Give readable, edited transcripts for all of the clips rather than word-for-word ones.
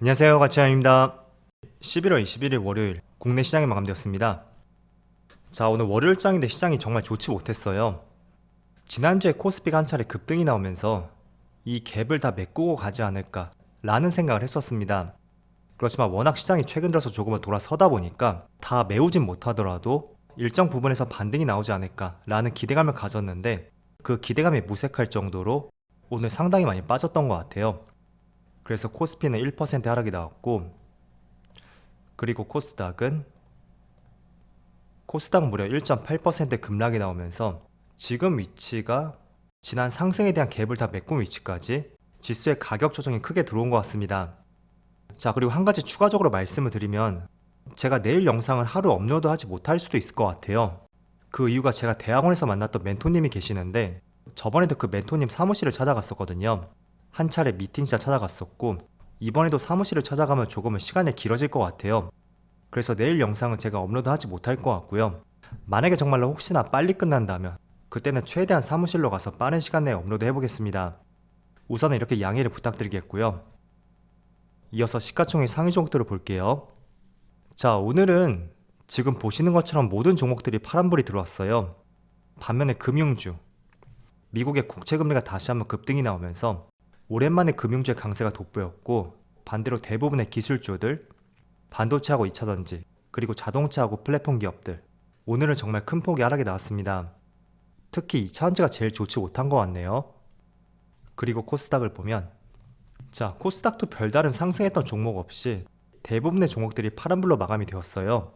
안녕하세요, 가치아입니다. 11월 21일 월요일 국내 시장이 마감되었습니다. 자, 오늘 월요일장인데 시장이 정말 좋지 못했어요. 지난주에 코스피가 한 차례 급등이 나오면서 이 갭을 다 메꾸고 가지 않을까 라는 생각을 했었습니다. 그렇지만 워낙 시장이 최근 들어서 조금은 돌아서다 보니까 다 메우진 못하더라도 일정 부분에서 반등이 나오지 않을까 라는 기대감을 가졌는데, 그 기대감이 무색할 정도로 오늘 상당히 많이 빠졌던 것 같아요. 그래서 코스피는 1% 하락이 나왔고, 그리고 코스닥 무려 1.8% 급락이 나오면서 지금 위치가 지난 상승에 대한 갭을 다 메꾼 위치까지 지수의 가격 조정이 크게 들어온 것 같습니다. 자, 그리고 한 가지 추가적으로 말씀을 드리면, 제가 내일 영상을 하루 업로드하지 못할 수도 있을 것 같아요. 그 이유가 제가 대학원에서 만났던 멘토님이 계시는데, 저번에도 그 멘토님 사무실을 찾아갔었거든요. 한 차례 미팅샷 찾아갔었고, 이번에도 사무실을 찾아가면 조금은 시간이 길어질 것 같아요. 그래서 내일 영상은 제가 업로드하지 못할 것 같고요. 만약에 정말로 혹시나 빨리 끝난다면 그때는 최대한 사무실로 가서 빠른 시간 내에 업로드 해보겠습니다. 우선은 이렇게 양해를 부탁드리겠고요. 이어서 시가총액 상위 종목들을 볼게요. 자, 오늘은 지금 보시는 것처럼 모든 종목들이 파란불이 들어왔어요. 반면에 금융주, 미국의 국채금리가 다시 한번 급등이 나오면서 오랜만에 금융주의 강세가 돋보였고, 반대로 대부분의 기술주들, 반도체하고 2차전지, 그리고 자동차하고 플랫폼 기업들, 오늘은 정말 큰 폭의 하락이 나왔습니다. 특히 2차전지가 제일 좋지 못한 것 같네요. 그리고 코스닥을 보면, 자, 코스닥도 별다른 상승했던 종목 없이 대부분의 종목들이 파란불로 마감이 되었어요.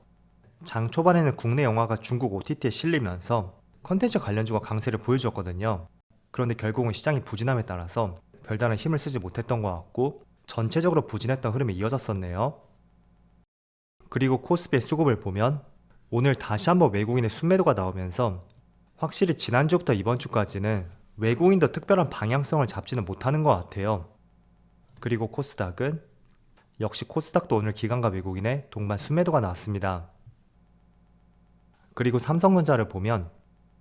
장 초반에는 국내 영화가 중국 OTT에 실리면서 컨텐츠 관련주가 강세를 보여주었거든요. 그런데 결국은 시장이 부진함에 따라서 별다른 힘을 쓰지 못했던 것 같고, 전체적으로 부진했던 흐름이 이어졌었네요. 그리고 코스피의 수급을 보면 오늘 다시 한번 외국인의 순매도가 나오면서 확실히 지난주부터 이번주까지는 외국인도 특별한 방향성을 잡지는 못하는 것 같아요. 그리고 코스닥은 역시 코스닥도 오늘 기관과 외국인의 동반 순매도가 나왔습니다. 그리고 삼성전자를 보면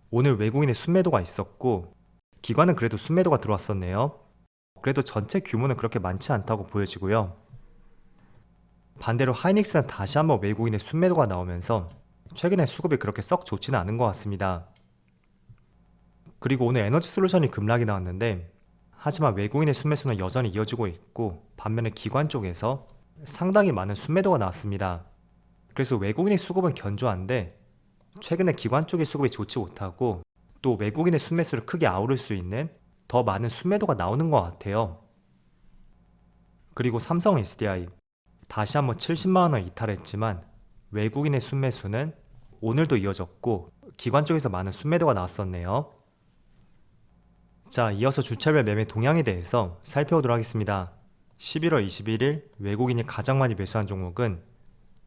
오늘 외국인의 순매도가 있었고, 기관은 그래도 순매도가 들어왔었네요. 그래도 전체 규모는 그렇게 많지 않다고 보여지고요. 반대로 하이닉스는 다시 한번 외국인의 순매도가 나오면서 최근에 수급이 그렇게 썩 좋지는 않은 것 같습니다. 그리고 오늘 에너지솔루션이 급락이 나왔는데, 하지만 외국인의 순매수는 여전히 이어지고 있고, 반면에 기관 쪽에서 상당히 많은 순매도가 나왔습니다. 그래서 외국인의 수급은 견조한데 최근에 기관 쪽의 수급이 좋지 못하고, 또 외국인의 순매수를 크게 아우를 수 있는 더 많은 순매도가 나오는 것 같아요. 그리고 삼성 SDI 다시 한번 70만원을 이탈했지만 외국인의 순매수는 오늘도 이어졌고, 기관 쪽에서 많은 순매도가 나왔었네요. 자, 이어서 주차별 매매 동향에 대해서 살펴보도록 하겠습니다. 11월 21일 외국인이 가장 많이 매수한 종목은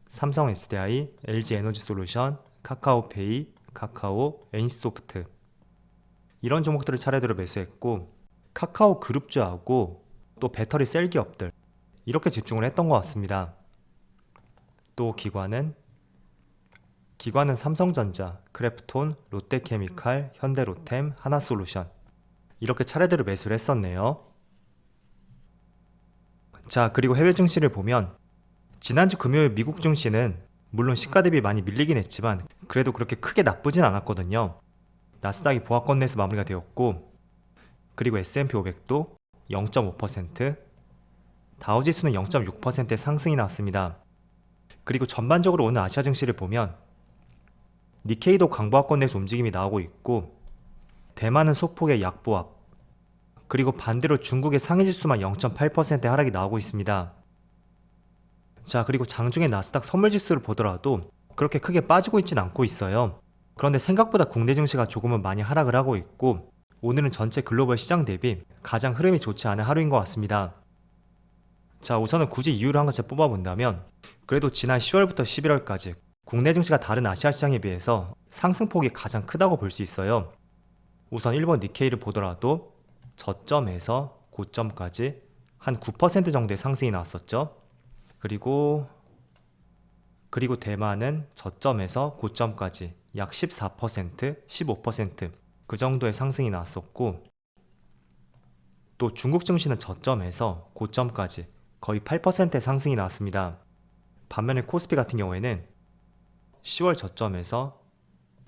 삼성 SDI, LG에너지솔루션, 카카오페이, 카카오, NC소프트, 이런 종목들을 차례대로 매수했고, 카카오 그룹주하고 또 배터리 셀 기업들, 이렇게 집중을 했던 것 같습니다. 또 기관은 삼성전자, 크래프톤, 롯데케미칼, 현대로템, 하나솔루션, 이렇게 차례대로 매수를 했었네요. 자, 그리고 해외 증시를 보면 지난주 금요일 미국 증시는 물론 시가 대비 많이 밀리긴 했지만 그래도 그렇게 크게 나쁘진 않았거든요. 나스닥이 보합권 내에서 마무리가 되었고, 그리고 S&P 500도 0.5%, 다우지수는 0.6%의 상승이 나왔습니다. 그리고 전반적으로 오늘 아시아 증시를 보면 니케이도 강보합권 내에서 움직임이 나오고 있고, 대만은 소폭의 약보합, 그리고 반대로 중국의 상해지수만 0.8%의 하락이 나오고 있습니다. 자, 그리고 장중에 나스닥 선물지수를 보더라도 그렇게 크게 빠지고 있진 않고 있어요. 그런데 생각보다 국내 증시가 조금은 많이 하락을 하고 있고, 오늘은 전체 글로벌 시장 대비 가장 흐름이 좋지 않은 하루인 것 같습니다. 자, 우선은 굳이 이유를 한 가지 뽑아본다면 그래도 지난 10월부터 11월까지 국내 증시가 다른 아시아 시장에 비해서 상승폭이 가장 크다고 볼 수 있어요. 우선 일본 니케이를 보더라도 저점에서 고점까지 한 9% 정도의 상승이 나왔었죠. 그리고 대만은 저점에서 고점까지 약 14%, 15%, 그 정도의 상승이 나왔었고, 또 중국 증시는 저점에서 고점까지 거의 8%의 상승이 나왔습니다. 반면에 코스피 같은 경우에는 10월 저점에서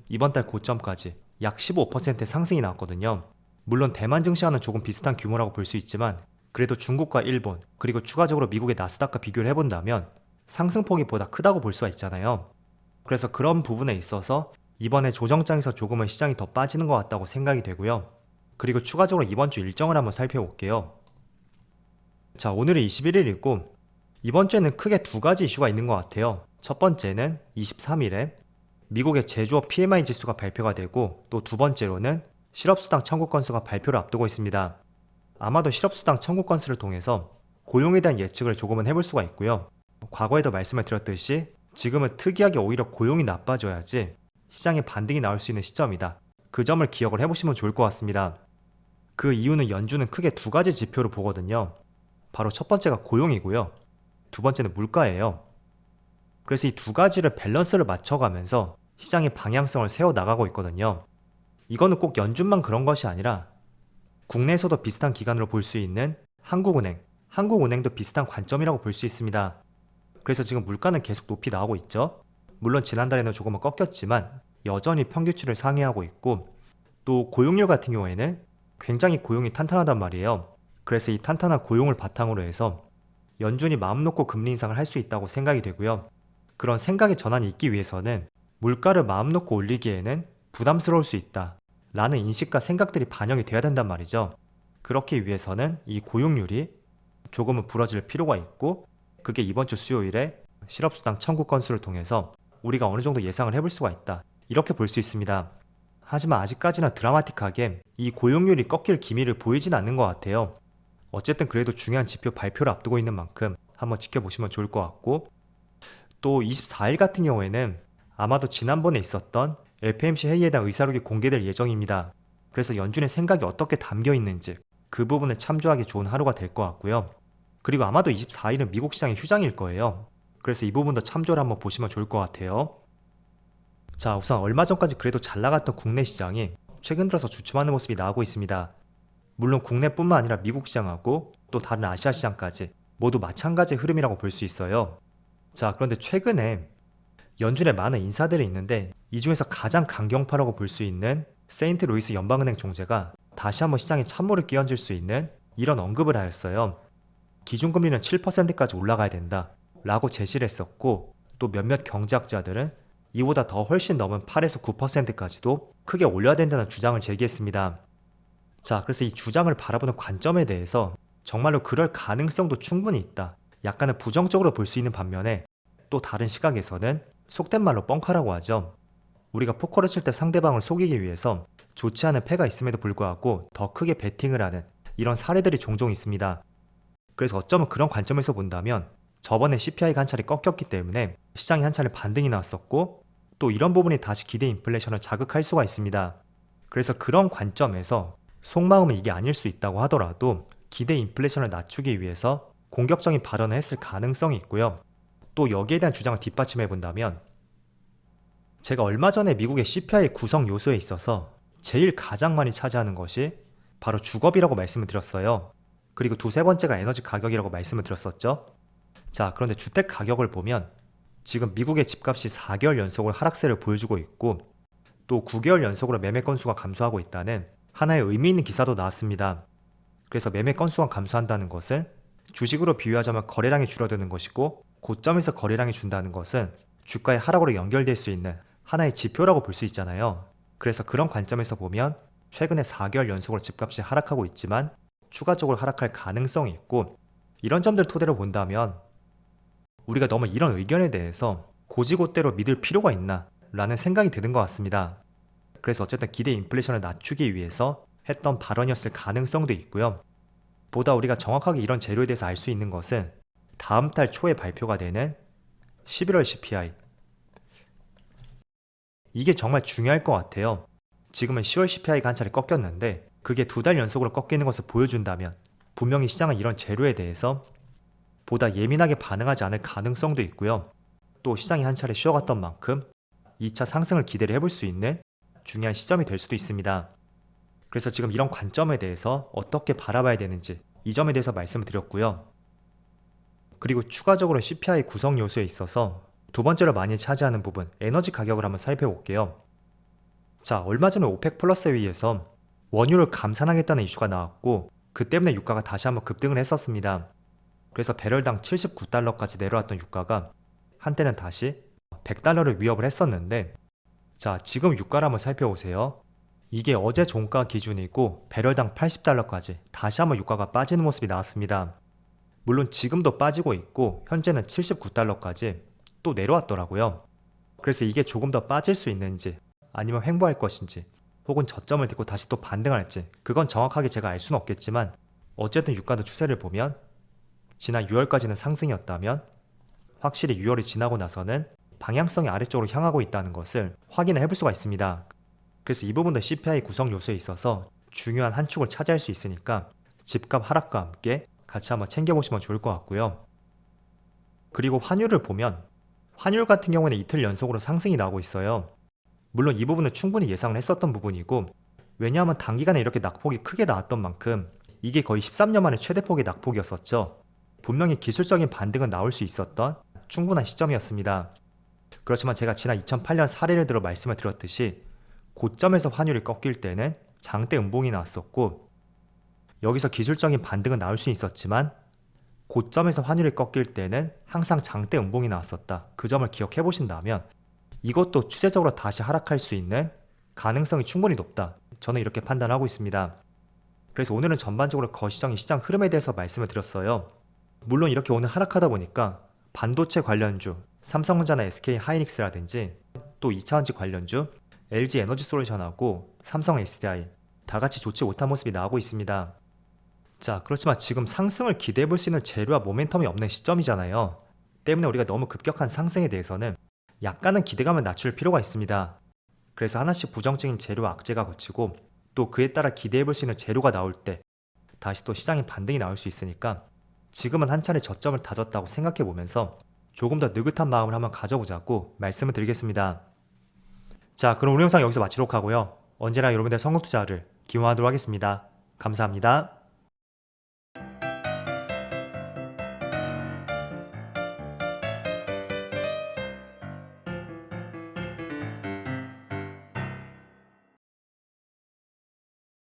이번 달 고점까지 약 15%의 상승이 나왔거든요. 물론 대만 증시와는 조금 비슷한 규모라고 볼 수 있지만 그래도 중국과 일본 그리고 추가적으로 미국의 나스닥과 비교를 해본다면 상승폭이 보다 크다고 볼 수가 있잖아요. 그래서 그런 부분에 있어서 이번에 조정장에서 조금은 시장이 더 빠지는 것 같다고 생각이 되고요. 그리고 추가적으로 이번 주 일정을 한번 살펴볼게요. 자, 오늘은 21일이고 이번 주에는 크게 두 가지 이슈가 있는 것 같아요. 첫 번째는 23일에 미국의 제조업 PMI 지수가 발표가 되고 또 두 번째로는 실업수당 청구 건수가 발표를 앞두고 있습니다. 아마도 실업수당 청구 건수를 통해서 고용에 대한 예측을 조금은 해볼 수가 있고요. 과거에도 말씀을 드렸듯이 지금은 특이하게 오히려 고용이 나빠져야지 시장에 반등이 나올 수 있는 시점이다. 그 점을 기억을 해보시면 좋을 것 같습니다. 그 이유는 연준은 크게 두 가지 지표로 보거든요. 바로 첫 번째가 고용이고요. 두 번째는 물가예요. 그래서 이 두 가지를 밸런스를 맞춰가면서 시장의 방향성을 세워나가고 있거든요. 이거는 꼭 연준만 그런 것이 아니라 국내에서도 비슷한 기관으로 볼 수 있는 한국은행도 비슷한 관점이라고 볼 수 있습니다. 그래서 지금 물가는 계속 높이 나오고 있죠. 물론 지난달에는 조금은 꺾였지만 여전히 평균치를 상회하고 있고 또 고용률 같은 경우에는 굉장히 고용이 탄탄하단 말이에요. 그래서 이 탄탄한 고용을 바탕으로 해서 연준이 마음 놓고 금리 인상을 할 수 있다고 생각이 되고요. 그런 생각의 전환이 있기 위해서는 물가를 마음 놓고 올리기에는 부담스러울 수 있다 라는 인식과 생각들이 반영이 돼야 된단 말이죠. 그렇기 위해서는 이 고용률이 조금은 부러질 필요가 있고 그게 이번 주 수요일에 실업수당 청구 건수를 통해서 우리가 어느 정도 예상을 해볼 수가 있다. 이렇게 볼 수 있습니다. 하지만 아직까지나 드라마틱하게 이 고용률이 꺾일 기미를 보이진 않는 것 같아요. 어쨌든 그래도 중요한 지표 발표를 앞두고 있는 만큼 한번 지켜보시면 좋을 것 같고 또 24일 같은 경우에는 아마도 지난번에 있었던 FMC 회의에 대한 의사록이 공개될 예정입니다. 그래서 연준의 생각이 어떻게 담겨 있는지 그 부분을 참조하기 좋은 하루가 될 것 같고요. 그리고 아마도 24일은 미국 시장이 휴장일 거예요. 그래서 이 부분도 참조를 한번 보시면 좋을 것 같아요. 자, 우선 얼마 전까지 그래도 잘 나갔던 국내 시장이 최근 들어서 주춤하는 모습이 나오고 있습니다. 물론 국내뿐만 아니라 미국 시장하고 또 다른 아시아 시장까지 모두 마찬가지의 흐름이라고 볼 수 있어요. 자, 그런데 최근에 연준에 많은 인사들이 있는데 이 중에서 가장 강경파라고 볼 수 있는 세인트루이스 연방은행 총재가 다시 한번 시장에 찬물을 끼얹을 수 있는 이런 언급을 하였어요. 기준금리는 7%까지 올라가야 된다 라고 제시를 했었고 또 몇몇 경제학자들은 이보다 더 훨씬 넘은 8에서 9%까지도 크게 올려야 된다는 주장을 제기했습니다. 자, 그래서 이 주장을 바라보는 관점에 대해서 정말로 그럴 가능성도 충분히 있다. 약간은 부정적으로 볼 수 있는 반면에 또 다른 시각에서는 속된 말로 뻥카라고 하죠. 우리가 포커를 칠 때 상대방을 속이기 위해서 좋지 않은 패가 있음에도 불구하고 더 크게 베팅을 하는 이런 사례들이 종종 있습니다. 그래서 어쩌면 그런 관점에서 본다면 저번에 CPI가 한 차례 꺾였기 때문에 시장이 한 차례 반등이 나왔었고 또 이런 부분이 다시 기대 인플레이션을 자극할 수가 있습니다. 그래서 그런 관점에서 속마음은 이게 아닐 수 있다고 하더라도 기대 인플레이션을 낮추기 위해서 공격적인 발언을 했을 가능성이 있고요. 또 여기에 대한 주장을 뒷받침해 본다면 제가 얼마 전에 미국의 CPI 구성 요소에 있어서 제일 가장 많이 차지하는 것이 바로 주거비라고 말씀을 드렸어요. 그리고 두세 번째가 에너지 가격이라고 말씀을 드렸었죠. 자, 그런데 주택 가격을 보면 지금 미국의 집값이 4개월 연속으로 하락세를 보여주고 있고 또 9개월 연속으로 매매 건수가 감소하고 있다는 하나의 의미 있는 기사도 나왔습니다. 그래서 매매 건수가 감소한다는 것은 주식으로 비유하자면 거래량이 줄어드는 것이고 고점에서 거래량이 준다는 것은 주가의 하락으로 연결될 수 있는 하나의 지표라고 볼 수 있잖아요. 그래서 그런 관점에서 보면 최근에 4개월 연속으로 집값이 하락하고 있지만 추가적으로 하락할 가능성이 있고 이런 점들 토대로 본다면 우리가 너무 이런 의견에 대해서 고지고대로 믿을 필요가 있나 라는 생각이 드는 것 같습니다. 그래서 어쨌든 기대 인플레이션을 낮추기 위해서 했던 발언이었을 가능성도 있고요. 보다 우리가 정확하게 이런 재료에 대해서 알 수 있는 것은 다음 달 초에 발표가 되는 11월 CPI. 이게 정말 중요할 것 같아요. 지금은 10월 CPI가 한 차례 꺾였는데 그게 두 달 연속으로 꺾이는 것을 보여준다면 분명히 시장은 이런 재료에 대해서 보다 예민하게 반응하지 않을 가능성도 있고요. 또 시장이 한 차례 쉬어갔던 만큼 2차 상승을 기대를 해볼 수 있는 중요한 시점이 될 수도 있습니다. 그래서 지금 이런 관점에 대해서 어떻게 바라봐야 되는지 이 점에 대해서 말씀을 드렸고요. 그리고 추가적으로 CPI 구성 요소에 있어서 두 번째로 많이 차지하는 부분, 에너지 가격을 한번 살펴볼게요. 자, 얼마 전에 오펙 플러스 회의에서 원유를 감산하겠다는 이슈가 나왔고 그 때문에 유가가 다시 한번 급등을 했었습니다. 그래서 배럴당 79달러까지 내려왔던 유가가 한때는 다시 100달러를 위협을 했었는데, 자, 지금 유가를 한번 살펴보세요. 이게 어제 종가 기준이고 배럴당 80달러까지 다시 한번 유가가 빠지는 모습이 나왔습니다. 물론 지금도 빠지고 있고 현재는 79달러까지 또 내려왔더라고요. 그래서 이게 조금 더 빠질 수 있는지 아니면 횡보할 것인지 혹은 저점을 딛고 다시 또 반등할지 그건 정확하게 제가 알 수는 없겠지만, 어쨌든 유가의 추세를 보면 지난 6월까지는 상승이었다면 확실히 6월이 지나고 나서는 방향성이 아래쪽으로 향하고 있다는 것을 확인을 해볼 수가 있습니다. 그래서 이 부분도 CPI 구성 요소에 있어서 중요한 한 축을 차지할 수 있으니까 집값 하락과 함께 같이 한번 챙겨보시면 좋을 것 같고요. 그리고 환율을 보면 환율 같은 경우에는 이틀 연속으로 상승이 나오고 있어요. 물론 이 부분은 충분히 예상을 했었던 부분이고, 왜냐하면 단기간에 이렇게 낙폭이 크게 나왔던 만큼 이게 거의 13년 만에 최대폭의 낙폭이었었죠. 분명히 기술적인 반등은 나올 수 있었던 충분한 시점이었습니다. 그렇지만 제가 지난 2008년 사례를 들어 말씀을 드렸듯이 고점에서 환율이 꺾일 때는 장대 음봉이 나왔었고, 여기서 기술적인 반등은 나올 수 있었지만 고점에서 환율이 꺾일 때는 항상 장대 음봉이 나왔었다. 그 점을 기억해 보신다면 이것도 추세적으로 다시 하락할 수 있는 가능성이 충분히 높다. 저는 이렇게 판단하고 있습니다. 그래서 오늘은 전반적으로 거시적인 시장 흐름에 대해서 말씀을 드렸어요. 물론 이렇게 오늘 하락하다 보니까 반도체 관련주, 삼성전자나 SK 하이닉스라든지 또 2차전지 관련주, LG 에너지 솔루션하고 삼성 SDI 다 같이 좋지 못한 모습이 나오고 있습니다. 자, 그렇지만 지금 상승을 기대해 볼 수 있는 재료와 모멘텀이 없는 시점이잖아요. 때문에 우리가 너무 급격한 상승에 대해서는 약간은 기대감을 낮출 필요가 있습니다. 그래서 하나씩 부정적인 재료와 악재가 거치고 또 그에 따라 기대해 볼 수 있는 재료가 나올 때 다시 또 시장의 반등이 나올 수 있으니까 지금은 한 차례 저점을 다졌다고 생각해 보면서 조금 더 느긋한 마음을 한번 가져보자고 말씀을 드리겠습니다. 자, 그럼 오늘 영상 여기서 마치도록 하고요. 언제나 여러분들의 성공 투자를 기원하도록 하겠습니다. 감사합니다.